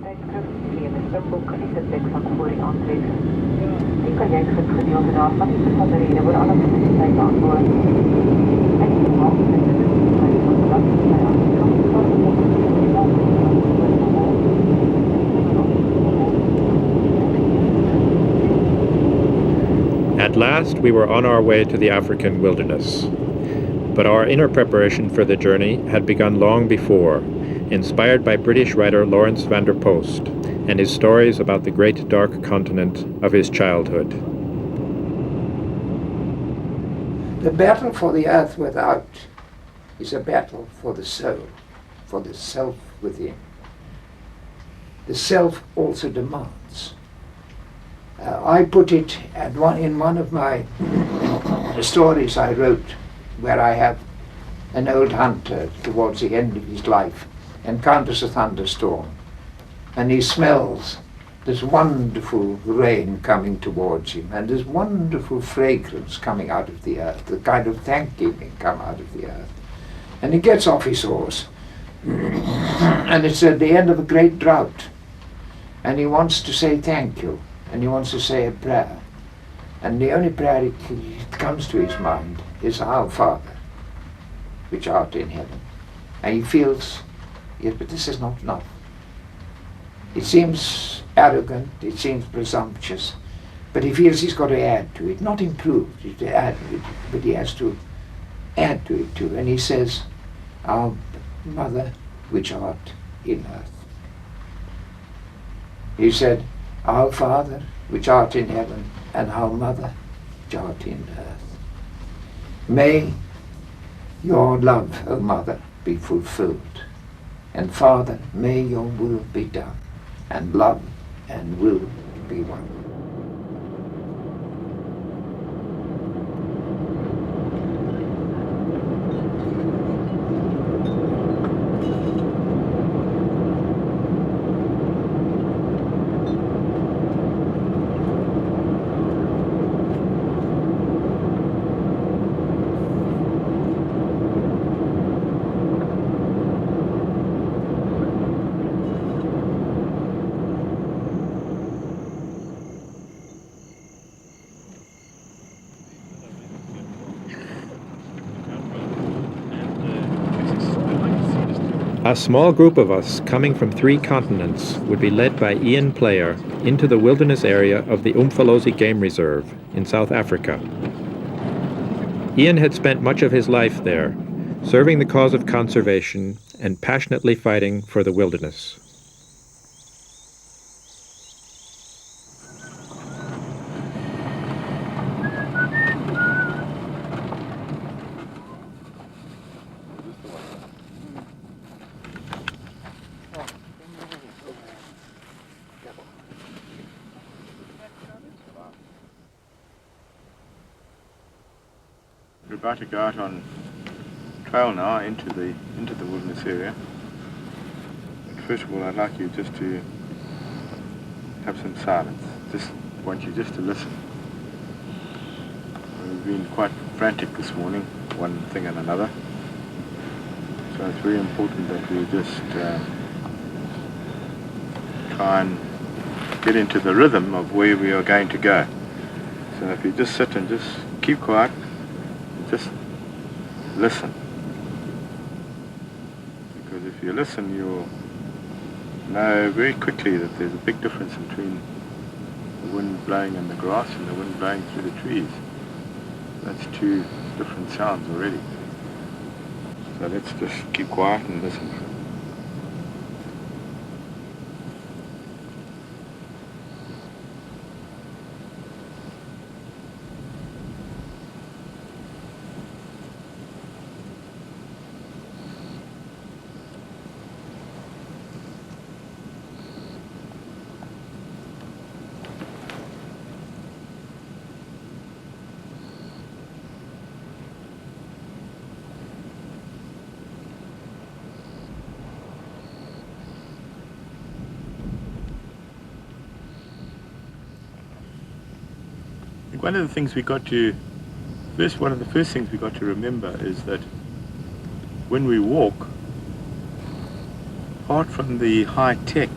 At last, we were on our way to the African wilderness. But our inner preparation for the journey had begun long before, inspired by British writer Lawrence van der Post and his stories about the great dark continent of his childhood. The battle for the earth without is a battle for the soul, for the self within. The self also demands. I put it in one of my stories I wrote, where I have an old hunter towards the end of his life encounters a thunderstorm, and he smells this wonderful rain coming towards him and this wonderful fragrance coming out of the earth, the kind of thanksgiving come out of the earth. And he gets off his horse and it's at the end of a great drought, and he wants to say thank you, and he wants to say a prayer, and the only prayer that comes to his mind is Our Father, which art in heaven. And he feels, yes, but this is not enough. It seems arrogant, it seems presumptuous, but he feels he's got to add to it, not improve, to add to it, but he has to add to it too. And he says, Our Mother, which art in earth. He said, Our Father, which art in heaven, and our Mother, which art in earth. May your love, O Mother, be fulfilled, and Father, may your will be done, and love and will be one. A small group of us coming from 3 continents would be led by Ian Player into the wilderness area of the iMfolozi Game Reserve in South Africa. Ian had spent much of his life there, serving the cause of conservation and passionately fighting for the wilderness. We're about to go out on trail now into the wilderness area. But first of all, I'd like you just to have some silence. Just want you just to listen. We've been quite frantic this morning, one thing and another. So it's very important that we just try and get into the rhythm of where we are going to go. So if you just sit and just keep quiet, just listen. Because if you listen, you'll know very quickly that there's a big difference between the wind blowing in the grass and the wind blowing through the trees. That's 2 different sounds already. So let's just keep quiet and listen. One of the things one of the first things we got to remember is that when we walk, apart from the high tech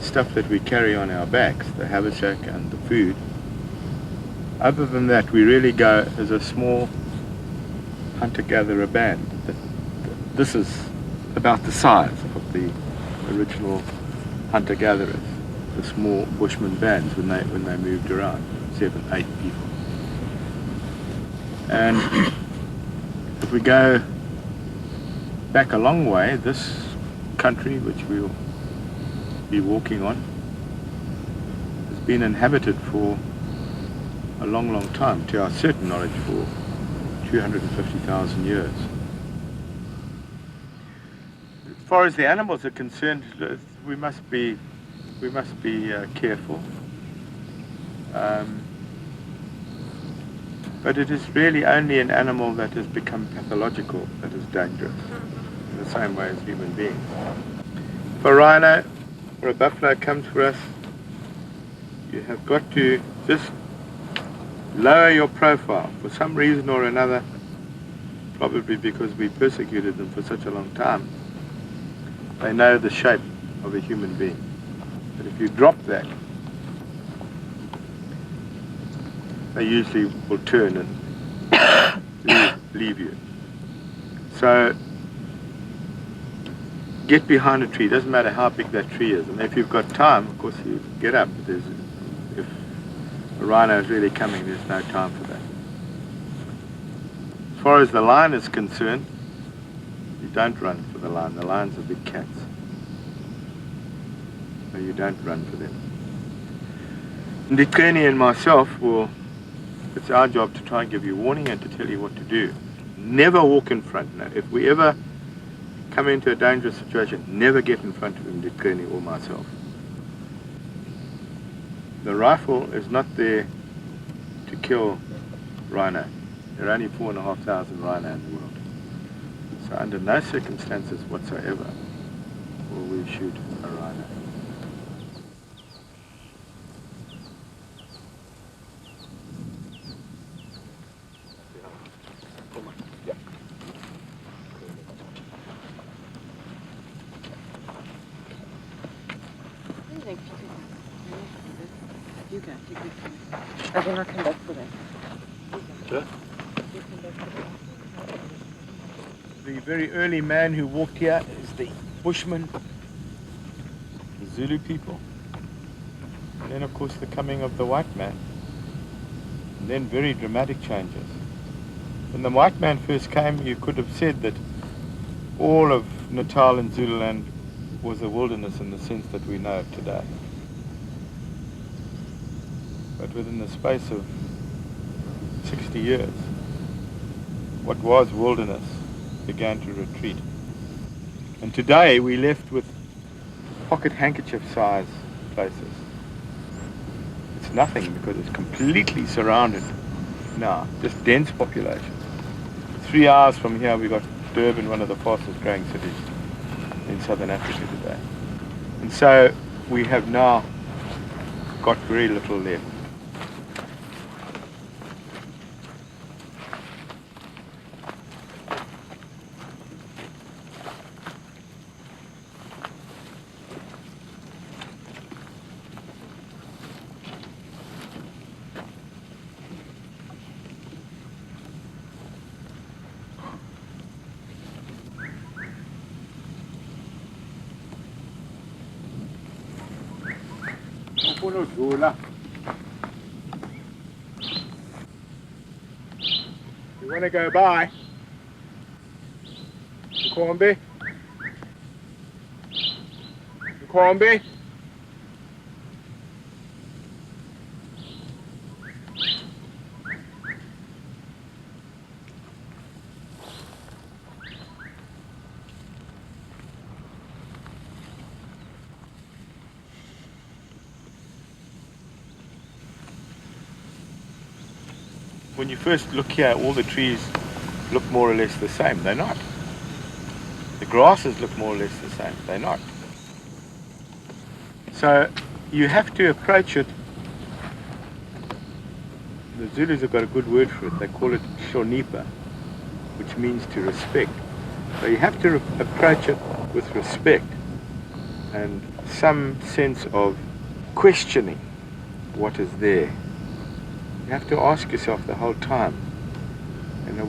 stuff that we carry on our backs, the haversack and the food. Other than that, we really go as a small hunter-gatherer band. This is about the size of the original hunter-gatherers, the small bushman bands when they moved around, 7, 8 people. And if we go back a long way, this country which we'll be walking on has been inhabited for a long, long time, to our certain knowledge, for 250,000 years. As far as the animals are concerned, we must be careful. But it is really only an animal that has become pathological that is dangerous, in the same way as human beings. If a rhino or a buffalo comes for us, you have got to just lower your profile for some reason or another, probably because we persecuted them for such a long time. They know the shape of a human being. But if you drop that, they usually will turn and leave you. So get behind a tree. Doesn't matter how big that tree is. And if you've got time, of course, you get up. If a rhino is really coming, there's no time for that. As far as the lion is concerned, you don't run for the lion. The lions are big cats. So you don't run for them. Ndikeni and myself it's our job to try and give you warning and to tell you what to do. Never walk in front. Now, if we ever come into a dangerous situation, never get in front of Ndikeni or myself. The rifle is not there to kill rhino. There are only 4,500 rhino in the world. So under no circumstances whatsoever will we shoot a rhino. You go. I will not come back for that. Sure. The very early man who walked here is the Bushmen, the Zulu people. And then, of course, the coming of the white man. And then very dramatic changes. When the white man first came, you could have said that all of Natal and Zululand was a wilderness in the sense that we know it today. But within the space of 60 years, what was wilderness began to retreat. And today we're left with pocket handkerchief size places. It's nothing because it's completely surrounded now, just dense population. 3 hours from here we got Durban, one of the fastest growing cities in southern Africa today. And so we have now got very little left. You want to go by? Nkombe? Nkombe? When you first look here, all the trees look more or less the same. They're not. The grasses look more or less the same. They're not. So you have to approach it. The Zulus have got a good word for it. They call it Hlonipa, which means to respect. So you have to approach it with respect. and some sense of questioning what is there. You have to ask yourself the whole time,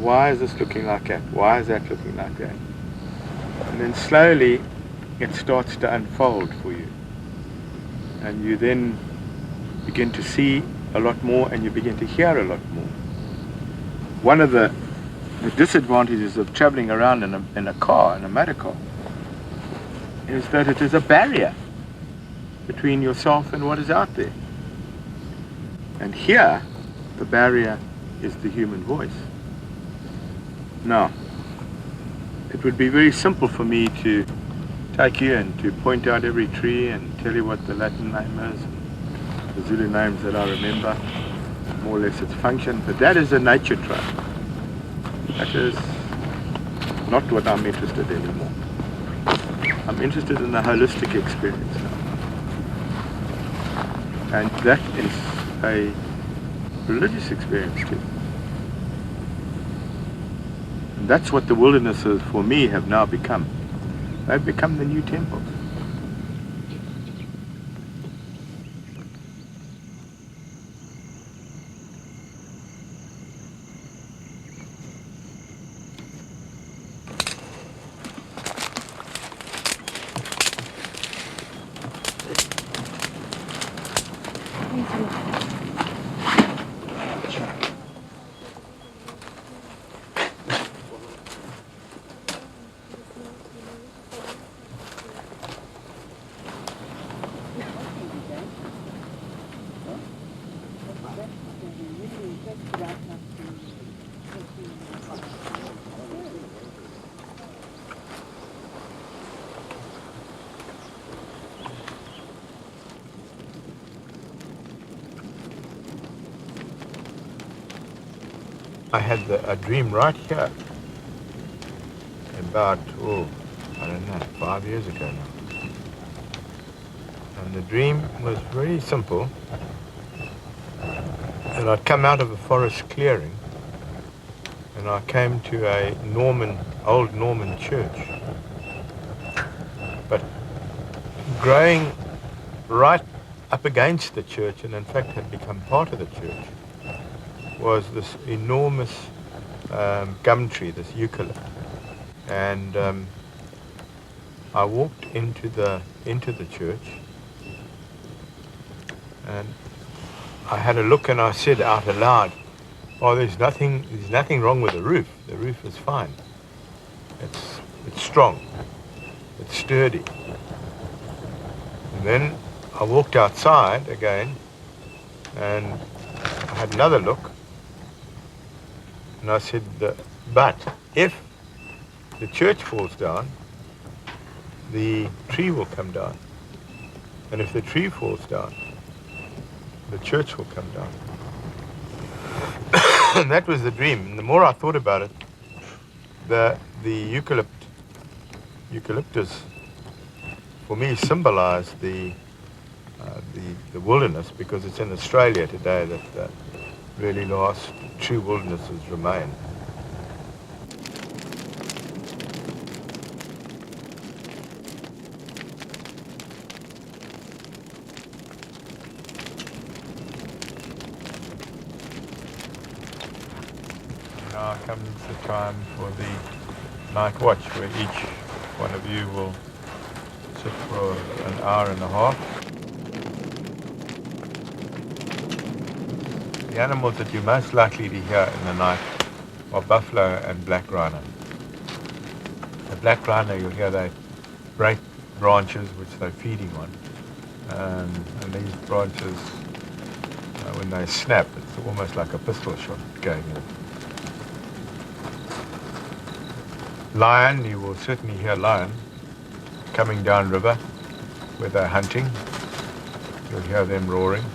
why is this looking like that? Why is that looking like that? And then slowly it starts to unfold for you. And you then begin to see a lot more, and you begin to hear a lot more. One of the disadvantages of traveling around in a car, in a motor car, is that it is a barrier between yourself and what is out there. And here, the barrier is the human voice. Now, it would be very simple for me to take you and to point out every tree and tell you what the Latin name is, the Zulu names that I remember, more or less its function, but that is a nature trail. That is not what I'm interested in anymore. I'm interested in a holistic experience now. And that is a religious experience too. And that's what the wildernesses for me have now become. They've become the new temples. I had a dream right here about, I don't know, 5 years ago now. And the dream was very simple. And I'd come out of a forest clearing and I came to a old Norman church. But growing right up against the church, and in fact had become part of the church, was this enormous gum tree, this eucalypt. And I walked into the church, and I had a look and I said out aloud, there's nothing wrong with the roof. The roof is fine. It's strong. It's sturdy. And then I walked outside again and I had another look. And I said, but if the church falls down, the tree will come down. And if the tree falls down, the church will come down. And that was the dream. And the more I thought about it, the eucalyptus, for me, symbolized the wilderness, because it's in Australia today that the really last true wildernesses remain. Now comes the time for the night watch, where each one of you will sit for an hour and a half. The animals that you're most likely to hear in the night are buffalo and black rhino. The black rhino, you'll hear they break branches which they're feeding on. And these branches, when they snap, it's almost like a pistol shot going in. Lion, you will certainly hear lion coming down river where they're hunting. You'll hear them roaring.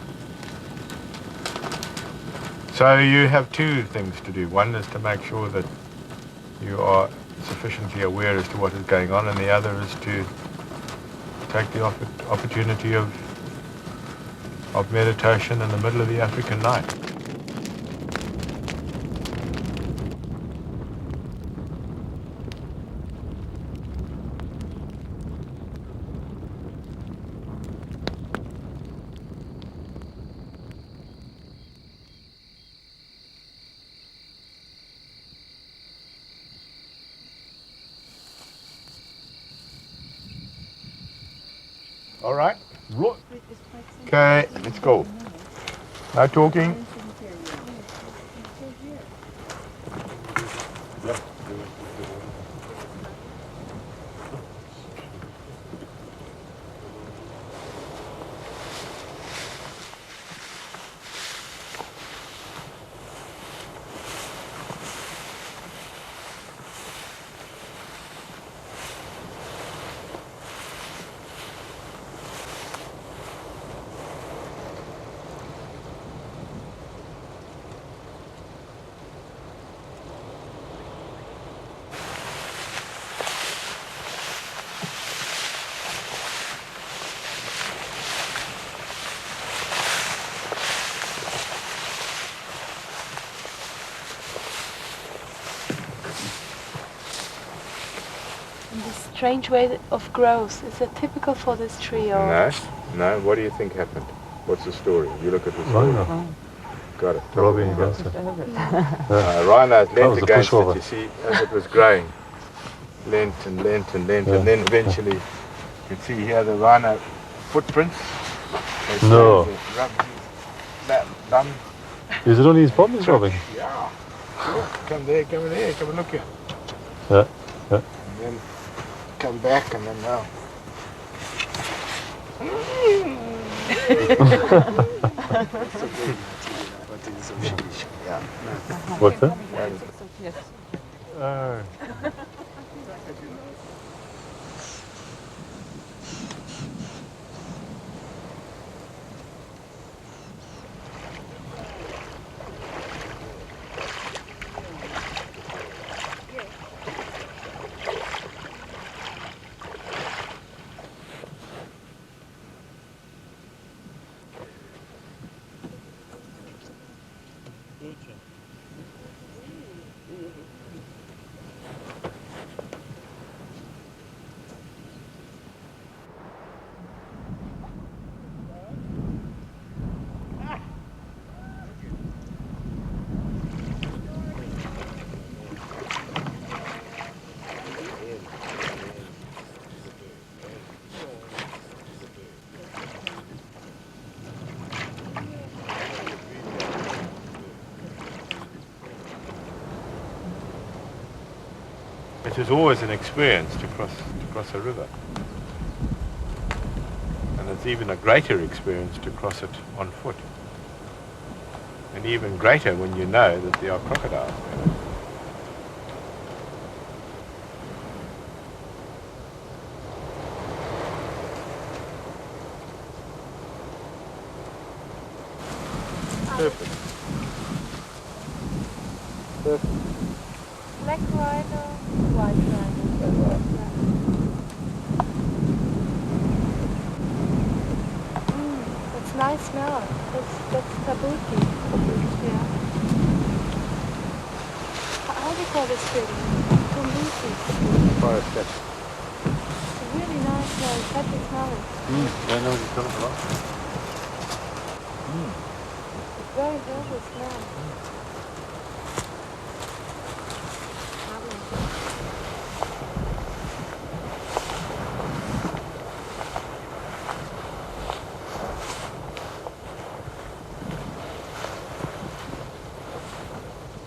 So you have two things to do. One is to make sure that you are sufficiently aware as to what is going on, and the other is to take the opportunity of meditation in the middle of the African night. All right. Okay, let's go. No talking. Strange way of growth. Is it typical for this tree or? No, no. What do you think happened? What's the story? You look at the story. Rhino. Got it. Robbing against it. Rhino That leant was a against it, pushover. you see, as it was growing. Leant and leant and leant, and then eventually, you can see here the rhino footprints. They No. stand there, rub that bum. Is it only his bum he's rubbing? Yeah. Look, come there, come there, come and look here. Yeah, yeah. And then come back and then now. What's that? It is always an experience to cross a river. And it's even a greater experience to cross it on foot. And even greater when you know that there are crocodiles there. Perfect. Perfect. Black rhino, white rhino. That's nice smell. That's tabuki. Yeah. How do you call this tree? Tabuki. Forest cat. It's a really nice smell. Such a smell. I know it's coming along. Very herbal smell.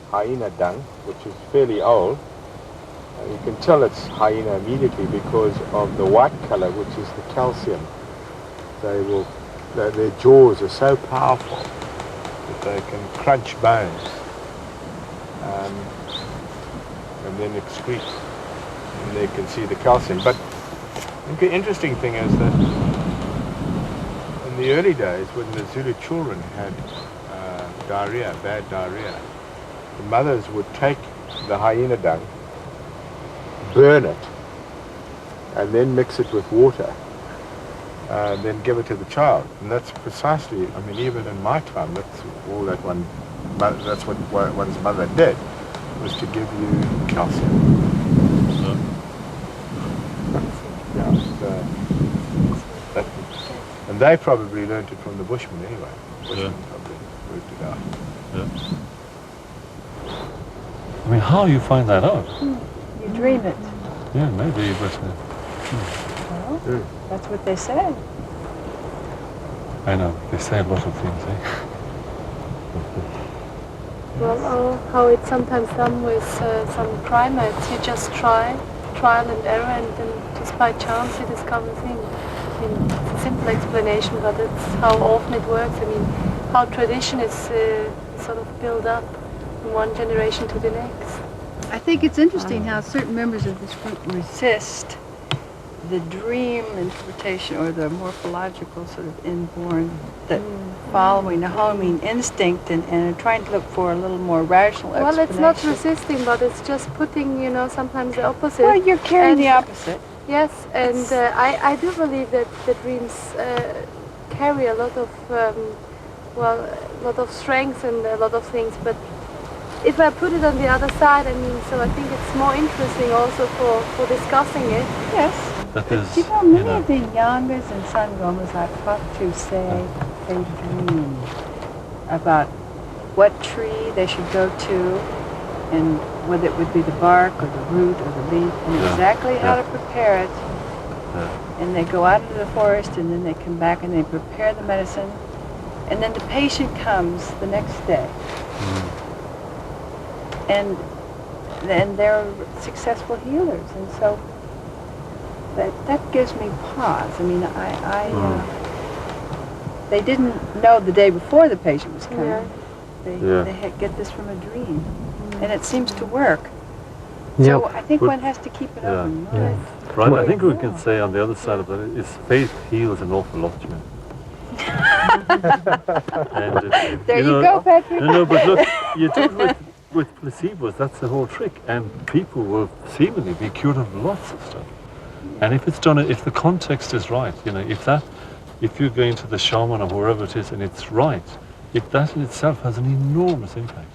Hyena dung, which is fairly old. You can tell it's hyena immediately because of the white color, which is the calcium. Their jaws are so powerful that they can crunch bones and then excrete, and they can see the calcium. But the interesting thing is that in the early days, when the Zulu children had diarrhea, bad diarrhea, the mothers would take the hyena dung, burn it, and then mix it with water, and then give it to the child. And that's precisely, I mean, even in my time, that's all that that's what one's mother did, was to give you calcium. And they probably learned it from the Bushmen anyway. Bushmen probably worked it out. Yeah. I mean, how you find that out? You dream it. Yeah, maybe, but... Well, that's what they say. I know, they say a lot of things, eh? Well, how it's sometimes done with some primates. You just trial and error, and then just by chance you discover things. I mean, it's a simple explanation, but it's how often it works. I mean, how tradition is sort of built up from one generation to the next. I think it's interesting how certain members of this group resist the dream interpretation or the morphological sort of inborn, that following the homing instinct and are trying to look for a little more rational Well, explanation. it's not resisting, but it's just putting, sometimes the opposite. Well, you're carrying And- the opposite. Yes, and I do believe that the dreams carry a lot of, a lot of strength and a lot of things. But if I put it on the other side, I mean, so I think it's more interesting also for discussing it. Yes. That But is, you know, many of the Yangas and Sangomas I've talked to say they dream about what tree they should go to, and whether it would be the bark or the root or the leaf, and Yeah. exactly how Yeah. to prepare it. Yeah. And they go out into the forest, and then they come back and they prepare the medicine, and then the patient comes the next day, and they're successful healers, and so that gives me pause. I mean, they didn't know the day before the patient was coming. Yeah. They get this from a dream, and it seems to work. Yeah. So I think But- one has to keep an Yeah. open mind. right, I think we can say on the other side of that is faith heals an awful lot, you know. And, There you go, Patrick. No, but look, you do it with placebos, that's the whole trick. And people will seemingly be cured of lots of stuff. And if it's done, if the context is right, if you're going to the shaman or wherever it is and it's right, that in itself has an enormous impact.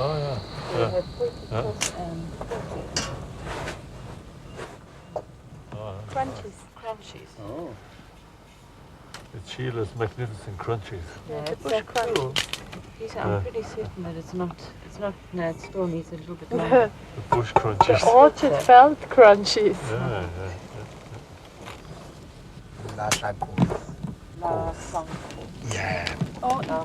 Oh yeah. Yeah. Crunchies. Oh. It's Sheila's magnificent crunchies. Yeah, Yeah, it's a crunch. I'm pretty certain that it's not, it still needs a little bit longer. The bush crunchies. Orchard felt crunchies. Yeah. Yeah, Oh, yeah.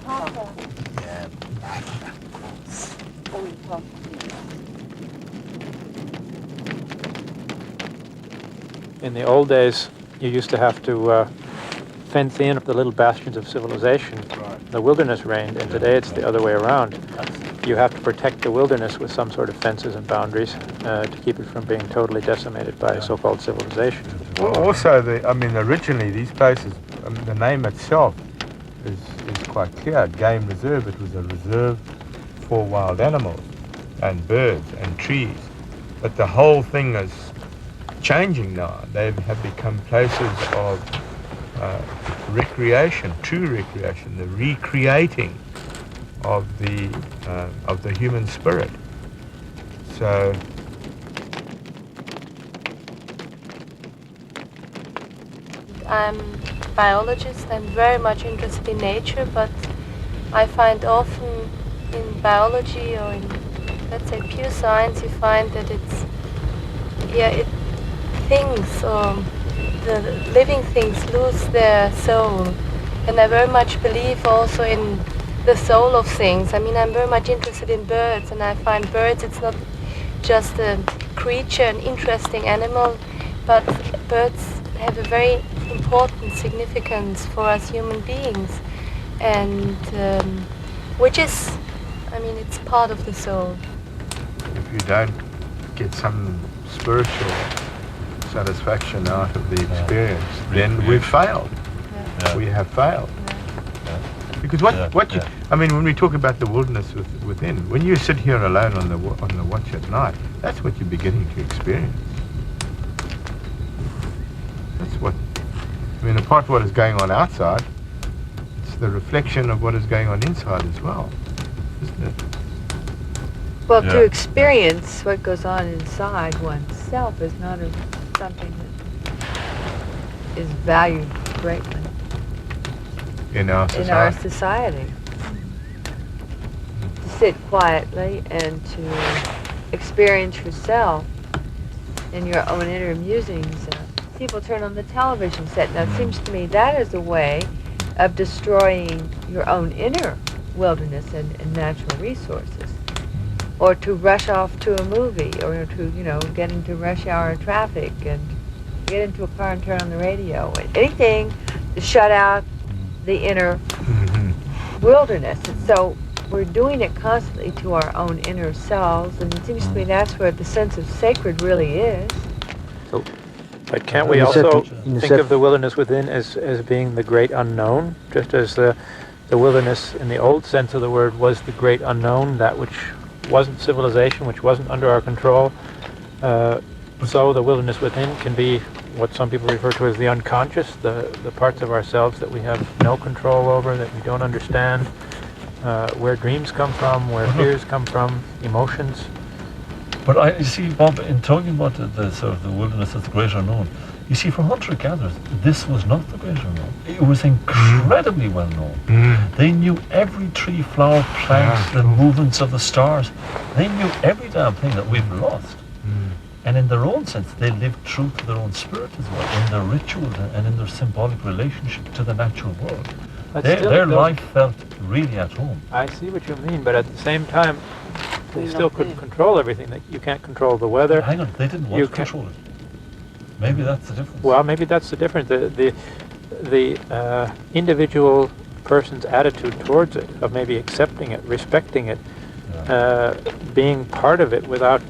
In the old days, you used to have to fence in the little bastions of civilization. The wilderness reigned, and today it's the other way around. You have to protect the wilderness with some sort of fences and boundaries to keep it from being totally decimated by so-called civilization. Well, also, originally these places, the name itself is quite clear. Game reserve. It was a reserve for wild animals and birds and trees. But the whole thing is changing now. They have become places of recreation, true recreation, the recreating of the human spirit. So I'm a biologist. I'm very much interested in nature, but I find often in biology or in, let's say, pure science, you find that things or the living things lose their soul. And I very much believe also in the soul of things. I mean, I'm very much interested in birds, and I find birds, it's not just a creature, an interesting animal, but birds have a very important significance for us human beings, and which is, I mean, it's part of the soul. if you don't get some spiritual satisfaction out of the experience, then we've failed. Yeah. We have failed. Because Yeah. I mean, when we talk about the wilderness within, when you sit here alone on the watch at night, that's what you're beginning to experience. That's what, I mean, apart from what is going on outside, it's the reflection of what is going on inside as well, isn't it? Well, Yeah. to experience what goes on inside oneself is not something that is valued greatly In our in our society. society. To sit quietly and to experience yourself in your own inner musings. People turn on the television set. Now, it seems to me that is a way of destroying your own inner wilderness and natural resources. Or to rush off to a movie, or to, get into rush hour traffic and get into a car and turn on the radio. Anything to shut out the inner wilderness. And so we're doing it constantly to our own inner selves, and it seems to me that's where the sense of sacred really is. But can't we In a also certain- think of the wilderness within as being the great unknown, just as the wilderness in the old sense of the word was the great unknown, that which wasn't civilization, which wasn't under our control. So the wilderness within can be what some people refer to as the unconscious, the parts of ourselves that we have no control over, that we don't understand, where dreams come from, where fears come from, emotions. But you see, Bob, in talking about the sort of the wilderness as the great unknown, you see, for hunter-gatherers, this was not the great unknown. It was incredibly well known. They knew every tree, flower, plant, the movements of the stars. They knew every damn thing that we've lost. And in their own sense, they lived true to their own spirit as well, in their rituals and in their symbolic relationship to the natural world. But Their life felt really at home. I see what you mean, but at the same time, they They're still not couldn't there. control everything. You can't control the weather. Hang on, they didn't want You to can't- control it. Maybe that's the difference. Well, maybe that's the difference. The individual person's attitude towards it, of maybe accepting it, respecting it, being part of it without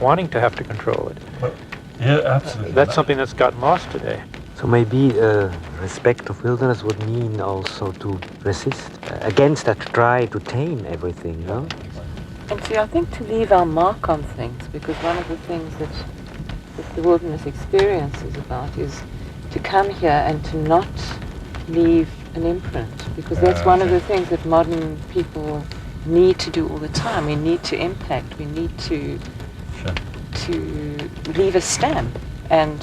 wanting to have to control it. Yeah, absolutely. That's something that's gotten lost today. So maybe respect of wilderness would mean also to resist against that try to tame everything, no? And see, I think to leave our mark on things, because one of the things that the wilderness experience is about is to come here and to not leave an imprint, because that's one of the things that modern people need to do all the time. We need to impact, we need to leave a stamp, and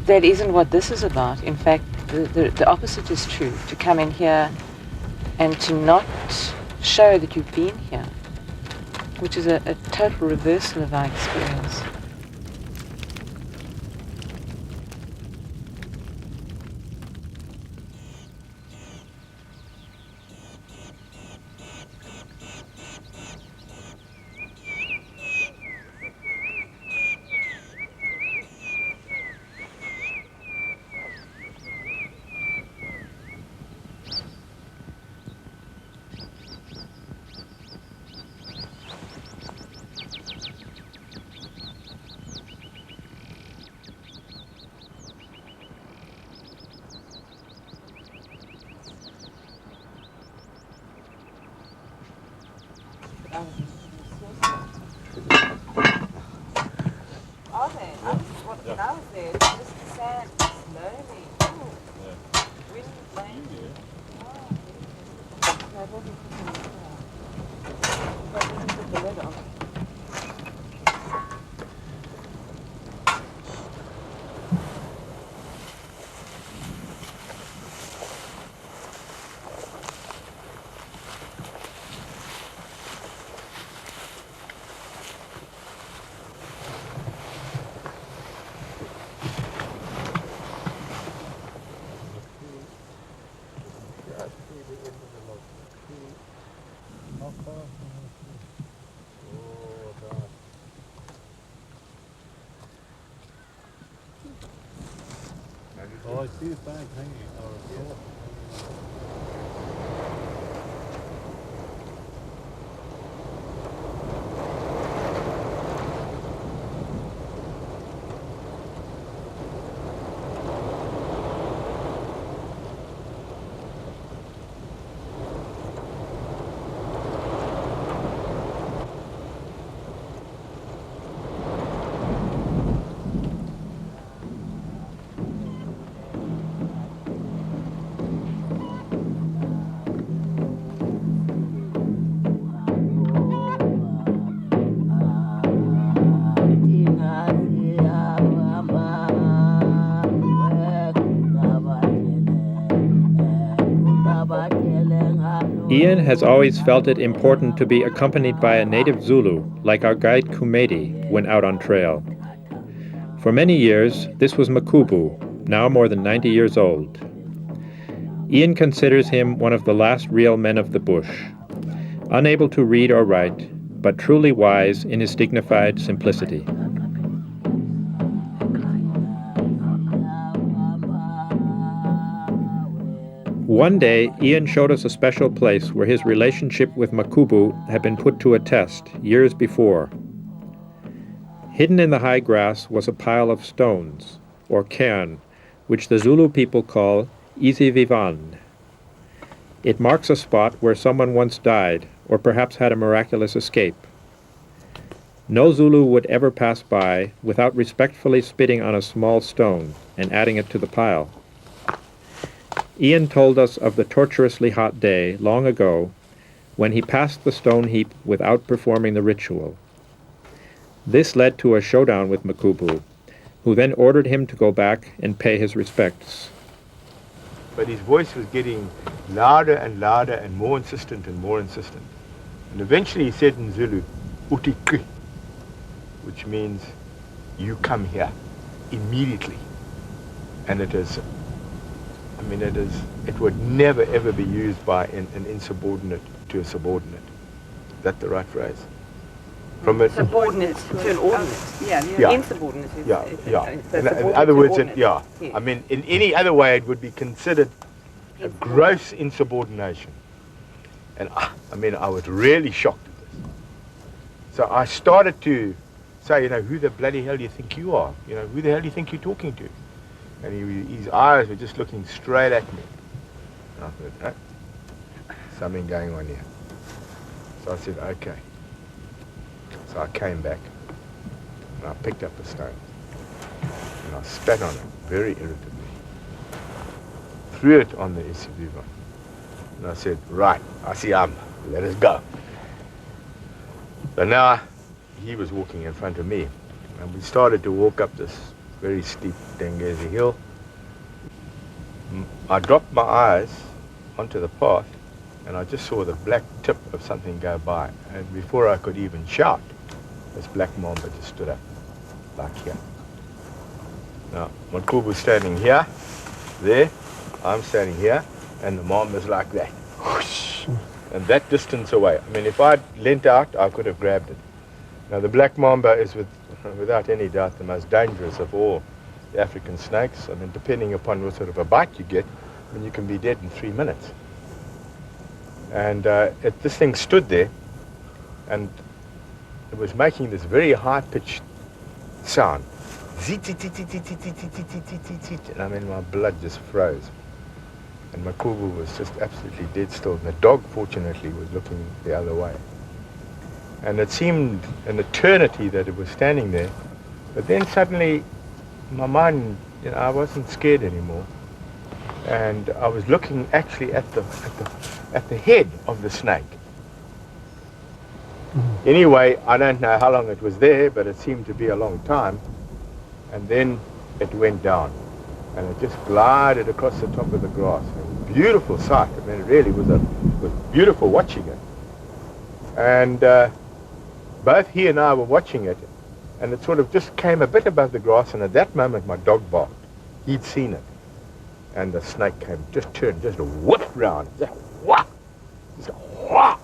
that isn't what this is about. In fact, the opposite is true, to come in here and to not show that you've been here, which is a total reversal of our experience. When I was there, it was just the sand slowly. Wind blowing. That wasn't cooking at all. But we didn't put the lid on. Oh, I see his bag hanging. Ian has always felt it important to be accompanied by a native Zulu, like our guide Kumedi, when out on trail. For many years, this was Makubu, now more than 90 years old. Ian considers him one of the last real men of the bush, unable to read or write, but truly wise in his dignified simplicity. One day, Ian showed us a special place where his relationship with Makubu had been put to a test years before. Hidden in the high grass was a pile of stones, or cairn, which the Zulu people call Isivivan. It marks a spot where someone once died, or perhaps had a miraculous escape. No Zulu would ever pass by without respectfully spitting on a small stone and adding it to the pile. Ian told us of the torturously hot day long ago when he passed the stone heap without performing the ritual. This led to a showdown with Makubu, who then ordered him to go back and pay his respects. But his voice was getting louder and louder and more insistent and more insistent. And eventually he said in Zulu, "Utikri," which means you come here immediately. And it would never ever be used by an insubordinate to a subordinate. Is that the right phrase? From a subordinate to an ordinate. Yeah. Insubordinate is In other words, I mean, in any other way, it would be considered a gross insubordination. And I was really shocked at this. So I started to say, who the bloody hell do you think you are? Who the hell do you think you're talking to? And his eyes were just looking straight at me. And I thought, something going on here. So I said, okay. So I came back and I picked up a stone and I spat on it very irritably. Threw it on the Isiviva. And I said, right, Asiam, let us go. So now he was walking in front of me and we started to walk up this very steep Dengezi hill. I dropped my eyes onto the path and I just saw the black tip of something go by. And before I could even shout, this black mamba just stood up, like here. Now, Makubu's standing here, there, I'm standing here, and the mamba's like that. Whoosh, and that distance away. I mean, if I'd leant out, I could have grabbed it. Now, the black mamba is, without any doubt, the most dangerous of all the African snakes. I mean, depending upon what sort of a bite you get, you can be dead in 3 minutes. And this thing stood there, and it was making this very high-pitched sound. And I mean, my blood just froze. And Makubu was just absolutely dead still. And the dog, fortunately, was looking the other way. And it seemed an eternity that it was standing there. But then suddenly, my mind, I wasn't scared anymore. And I was looking actually at the head of the snake. Anyway, I don't know how long it was there, but it seemed to be a long time. And then it went down. And it just glided across the top of the grass. A beautiful sight. I mean, it really was beautiful watching it. And both he and I were watching it. And it sort of just came a bit above the grass. And at that moment, my dog barked. He'd seen it. And the snake just turned, just whipped round. Just whap! Just whap!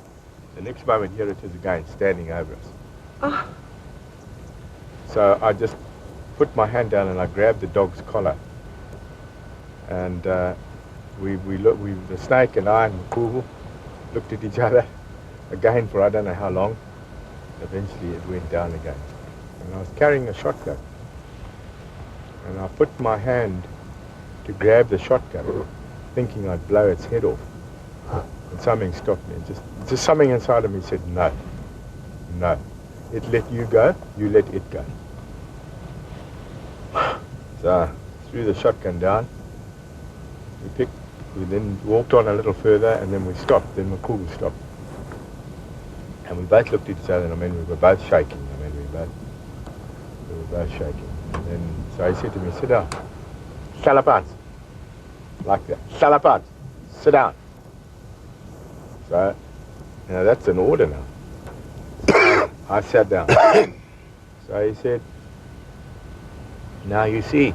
The next moment, here it is again, standing over us. Oh. So I just put my hand down and I grabbed the dog's collar. And the snake and I and Makubu looked at each other again for I don't know how long. Eventually it went down again. And I was carrying a shotgun. And I put my hand to grab the shotgun, thinking I'd blow its head off. And something stopped me. Just something inside of me said, no. It let you go, you let it go. So I threw the shotgun down. We then walked on a little further and then we stopped. Then Makubu stopped. And we both looked at each other and I mean, we were both shaking. We were both shaking. And then, so he said to me, sit down. Salapans. Like that. Salapans. Sit down. So, that's an order now. I sat down. So he said, now you see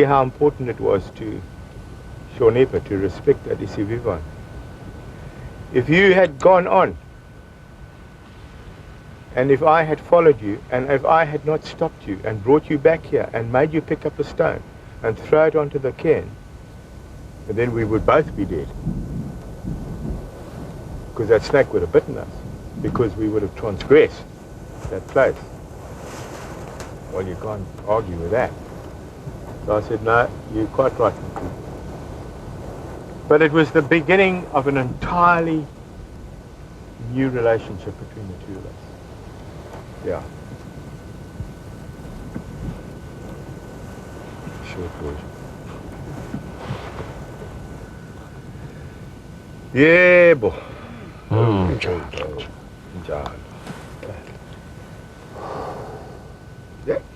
how important it was to Hlonipa to respect Adisivivan. If you had gone on, and if I had followed you, and if I had not stopped you and brought you back here and made you pick up a stone and throw it onto the cairn, then we would both be dead. Because that snake would have bitten us, because we would have transgressed that place. Well, you can't argue with that. So I said, no, you're quite right. But it was the beginning of an entirely new relationship between the two of us. Yeah. Short version. Yebo. Njalo.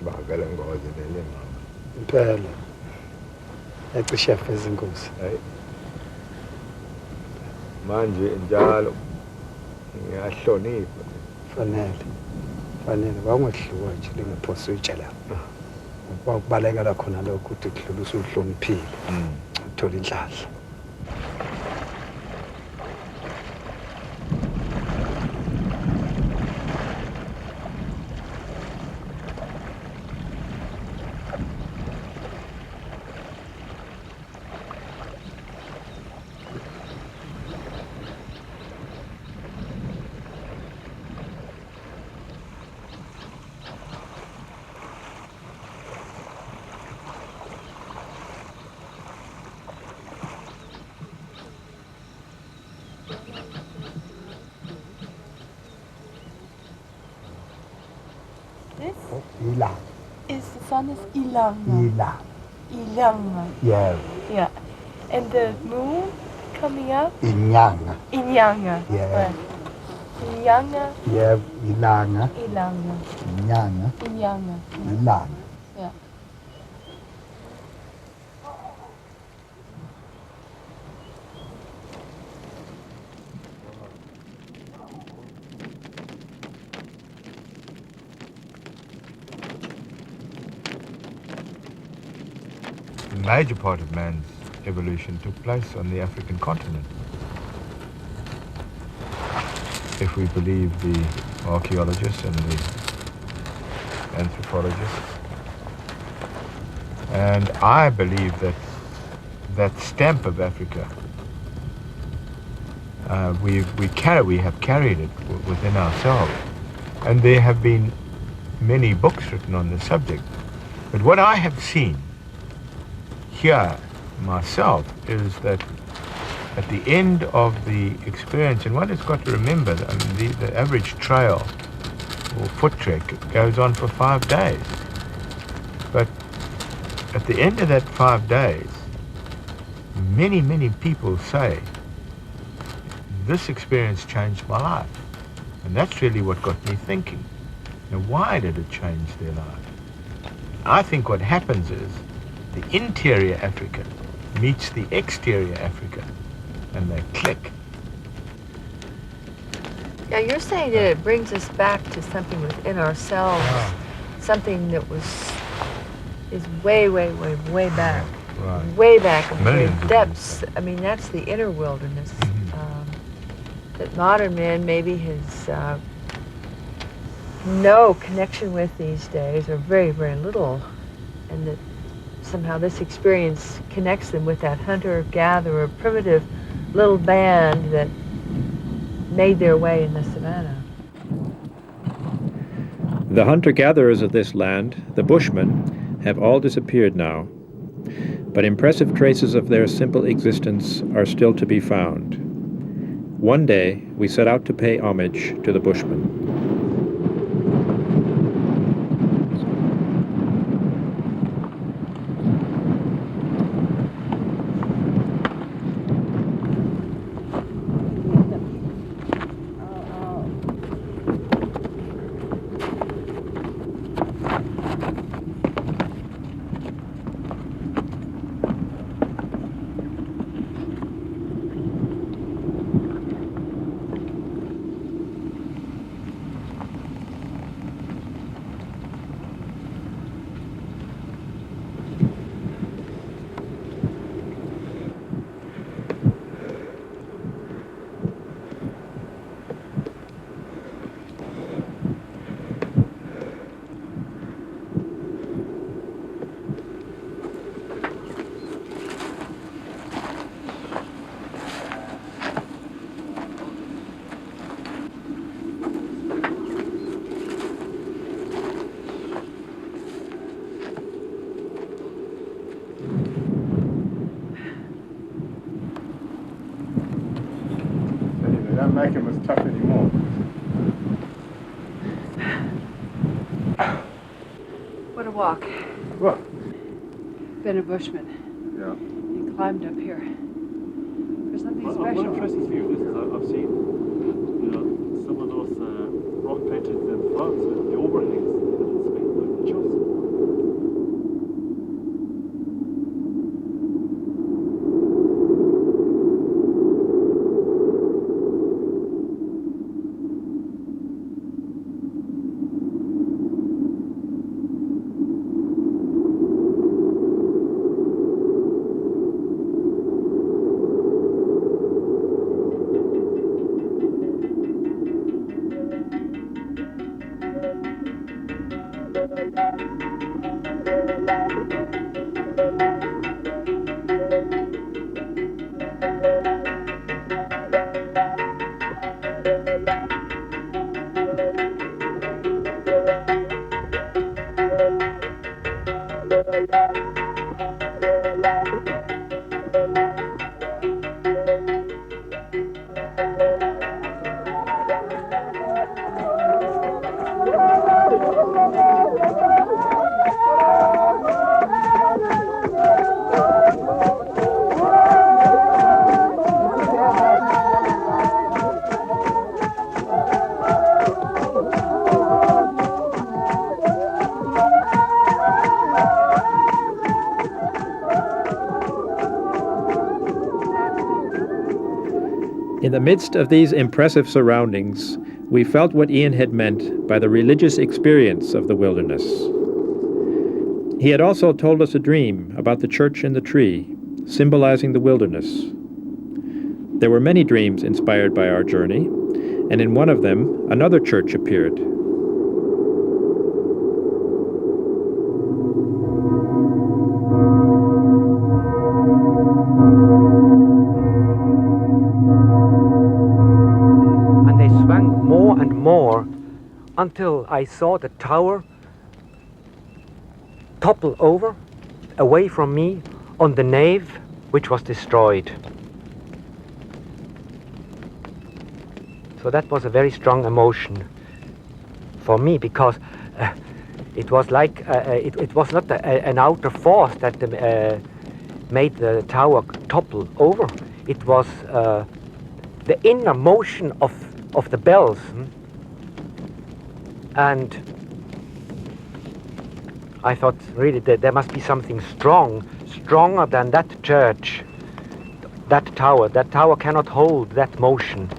Bavele ngoze lele mama. Impela. Yacishe yafeza inkosi. Hayi. Manje njalo ngiyahlonipha. Fanele wangehluwa nje lingaphosa uyitshela. Kwakubalekela khona lokho ukuthi kudlula usuhloniphile. Uthola inhlanhla. This is the sun is Ilanga. Ilanga. Yeah. Yeah. And the moon coming up? Inyanga. Inyanga. Yeah. Inyanga. Yeah, Ilanga. Ilanga. Inyanga. Inyanga. Ilanga. Yeah. A major part of man's evolution took place on the African continent. If we believe the archaeologists and the anthropologists. And I believe that that stamp of Africa, we have carried it within ourselves. And there have been many books written on the subject. But what I have seen here myself is that at the end of the experience, and one has got to remember, I mean, the average trail or foot trek goes on for 5 days. But at the end of that 5 days, many, many people say, this experience changed my life. And that's really what got me thinking. Now, why did it change their life? I think what happens is the interior Africa meets the exterior Africa, and they click. Yeah, you're saying that it brings us back to something within ourselves, something that is way, way, way, way back. Right. Way back in the Millions very of depths. I mean, that's the inner wilderness. That modern man maybe has no connection with these days, or very, very little, and that somehow this experience connects them with that hunter-gatherer, primitive little band that made their way in the savannah. The hunter-gatherers of this land, the Bushmen, have all disappeared now, but impressive traces of their simple existence are still to be found. One day, we set out to pay homage to the Bushmen. make him as tough anymore. What a walk. What? Been a bushman. Yeah. You climbed up here. For something What special. impresses me is I've seen, you know, some of those rock paintings in France with the overhangs that it's made like just. In the midst of these impressive surroundings, we felt what Ian had meant by the religious experience of the wilderness. He had also told us a dream about the church in the tree, symbolizing the wilderness. There were many dreams inspired by our journey, and in one of them, another church appeared. Until I saw the tower topple over, away from me, on the nave, which was destroyed. So that was a very strong emotion for me, because it was like, it was not an outer force that made the tower topple over. It was the inner motion of the bells. And I thought really that there must be something stronger than that church, that tower. That tower cannot hold that motion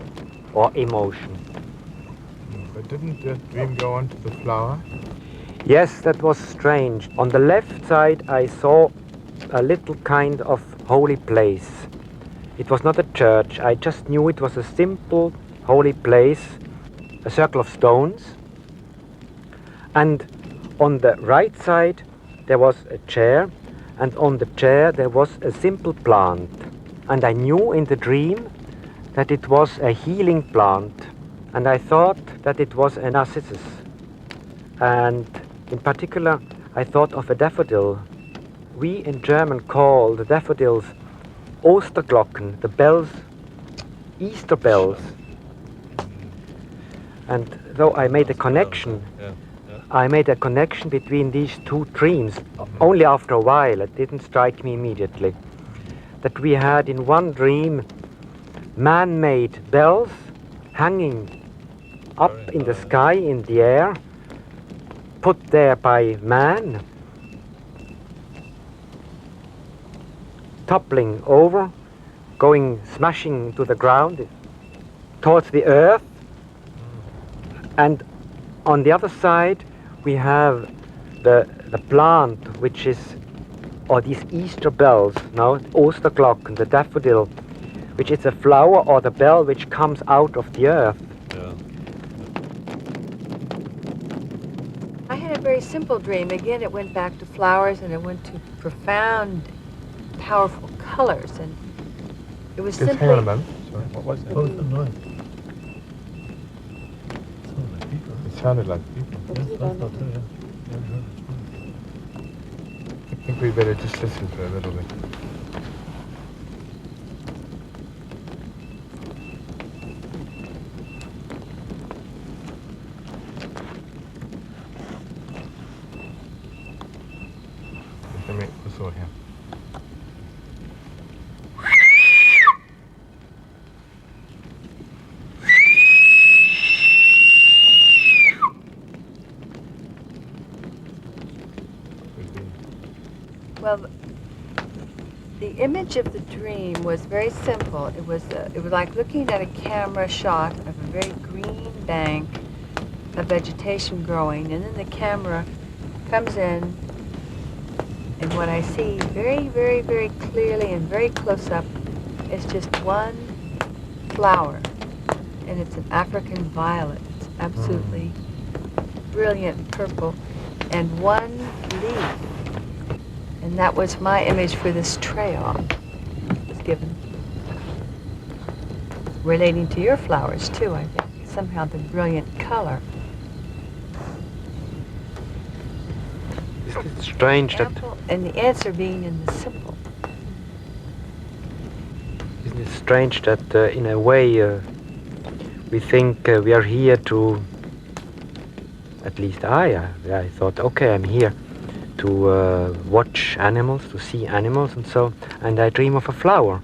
or emotion. But didn't that dream go on to the flower? Yes, that was strange. On the left side I saw a little kind of holy place. It was not a church. I just knew it was a simple holy place, a circle of stones. And on the right side there was a chair, and on the chair there was a simple plant. And I knew in the dream that it was a healing plant, and I thought that it was a narcissus. And in particular I thought of a daffodil. We in German call the daffodils Osterglocken, the bells, Easter bells. And though I made a connection, I made a connection between these two dreams only after a while. It didn't strike me immediately. That we had in one dream man-made bells hanging up in the sky, in the air, put there by man, toppling over, going smashing to the ground, towards the earth. And on the other side we have the plant, which is, or these Easter bells, no, Osterglocken, the daffodil, which is a flower or the bell which comes out of the earth. Yeah. I had a very simple dream. Again, it went back to flowers, and it went to profound, powerful colors, and it was Just simply... hang on a moment. Sorry, what was that? What was the noise? It sounded like people. It sounded like people. Yes, that's not it, yeah. I think we better just listen to a little bit. image of the dream was very simple. It was like looking at a camera shot of a very green bank of vegetation growing, and then the camera comes in, and what I see very, very, very clearly and very close up is just one flower, and it's an African violet. It's absolutely brilliant purple, and one leaf. And that was my image for this trail that was given. Relating to your flowers too, I think. Somehow the brilliant color. Isn't it strange that... And the answer being in the simple. Isn't it strange that in a way we think we are here to... At least I thought, okay, I'm here to watch animals, to see animals and so, and I dream of a flower.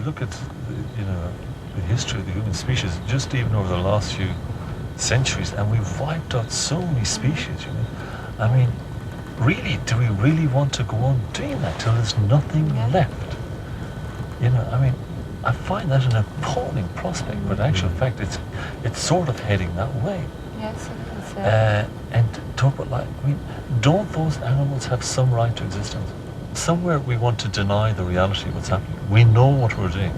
Look at the history of the human species, just even over the last few centuries, and we've wiped out so many species. I mean, really, do we really want to go on doing that till there's nothing left? I mean, I find that an appalling prospect, but in actual fact, it's sort of heading that way. Yes, it is. And talk about don't those animals have some right to existence? Somewhere we want to deny the reality of what's happening. We know what we're doing.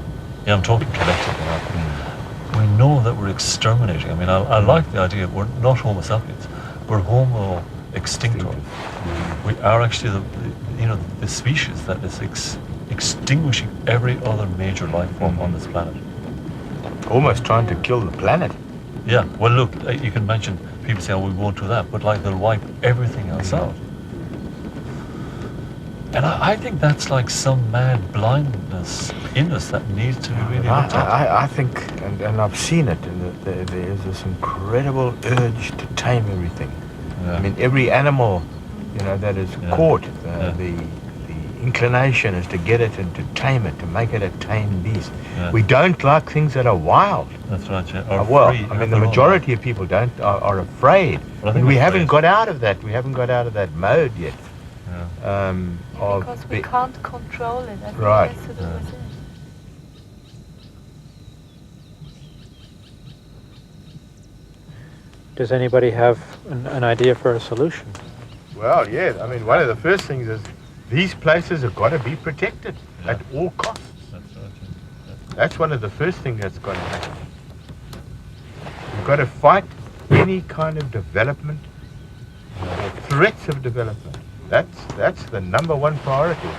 I'm talking collectively now. We know that we're exterminating. I mean, I like the idea we're not Homo sapiens. We're Homo extinctor. We are actually the species that is extinguishing every other major life form on this planet. Almost trying to kill the planet. Yeah. Well, look, you can mention people say, "Oh, we won't do that," but they'll wipe everything else out. And I think that's like some mad blindness in us that needs to be really looked at. I think, and I've seen it, there is this incredible urge to tame everything. I mean, every animal, that is caught, the inclination is to get it and to tame it, to make it a tame beast. We don't like things that are wild. That's right, yeah. I mean, the majority of people are afraid. And we haven't got out of that. We haven't got out of that mode yet. Because we can't control it. I think Right. that's to do with it. Does anybody have an idea for a solution? Well, yeah. I mean, one of the first things is these places have got to be protected at all costs. That's right, That's one of the first things that's got to happen. You've got to fight any kind of development, or threats of development. That's the number one priority.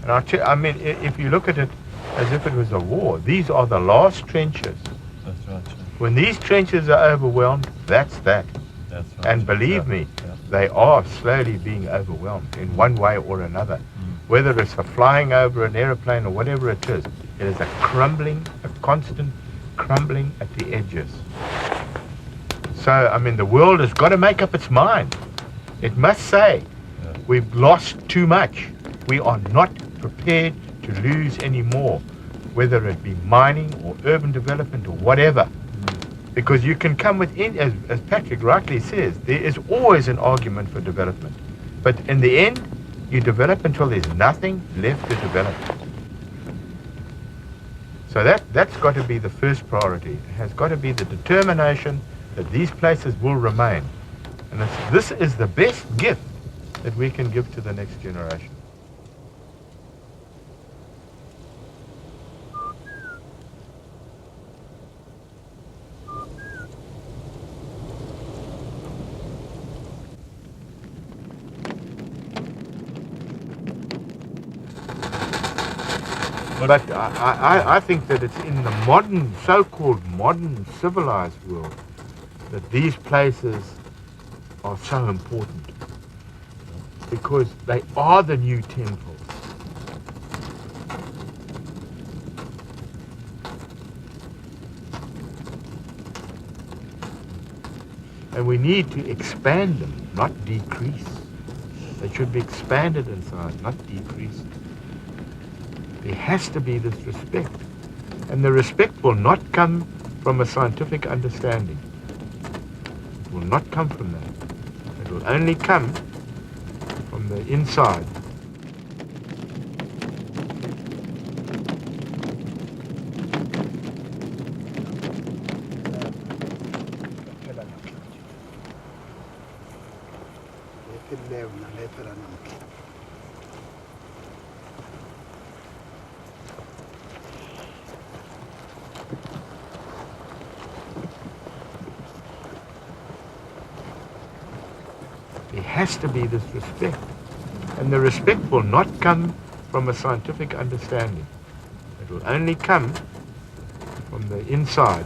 And I mean, if you look at it as if it was a war, these are the last trenches. That's right. When these trenches are overwhelmed, that's that. That's right. And believe me, they are slowly being overwhelmed in one way or another. Whether it's a flying over an aeroplane or whatever it is a crumbling, a constant crumbling at the edges. So, I mean, the world has got to make up its mind. It must say, we've lost too much. We are not prepared to lose any more, whether it be mining or urban development or whatever. Because you can come within, as Patrick rightly says, there is always an argument for development. But in the end, you develop until there's nothing left to develop. So that's got to be the first priority. It has got to be the determination that these places will remain. And this is the best gift that we can give to the next generation. But I think that it's in the modern, so-called modern civilized world that these places are so important, because they are the new temples. And we need to expand them, not decrease. They should be expanded in size, not decreased. There has to be this respect. And the respect will not come from a scientific understanding. It will not come from that. It will only come from the inside. There has to be this respect. And the respect will not come from a scientific understanding. It will only come from the inside.